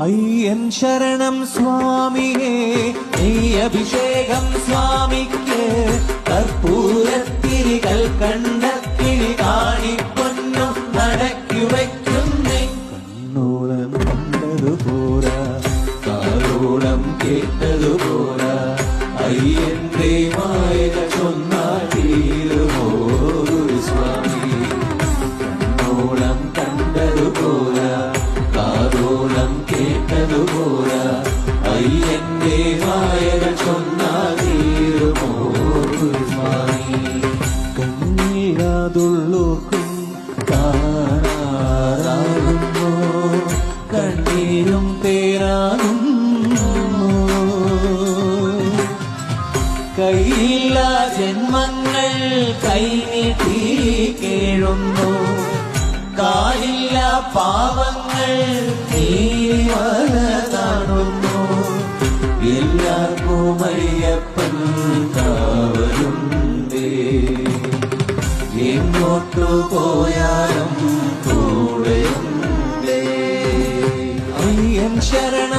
അയ്യൻ ശരണം സ്വാമിയേ, നീ അഭിഷേകം സ്വാമിക്ക്, കർപ്പൂരത്തിരികൾ കണ്ടക്കിളി കാണിപ്പൊന്നു നടക്കി വയ്ക്കുന്നേ. കണ്ണോളം കണ്ടതുപോരാ, കാലോളം കേട്ടതുപോരാ, അയ്യന്റെ മായക ചൊന്നാൽ തീരുമോ സ്വാമി. കണ്ണോളം കണ്ടതുപോരാ, കാലോളം കേട്ടതുപോരാ, അയ്യന്റെ മായക ചൊന്നാൽ തീരുമോ സ്വാമി. കണ്ണീരാതുള്ളൂർക്കും കാണാറാകുന്നു, കണ്ണീരും തേരാകുന്നു. കൈയില്ല ജന്മങ്ങൾ കൈനീട്ടി കേഴുന്നു, കാലില്ല പാവങ്ങൾ നീവലതാണുന്നു. എല്ലാവർക്കും അയ്യപ്പൻ കാവലുണ്ടേ, എങ്ങോട്ടു പോയാലും കൂടെയുണ്ടേ. അയ്യൻ ശരണം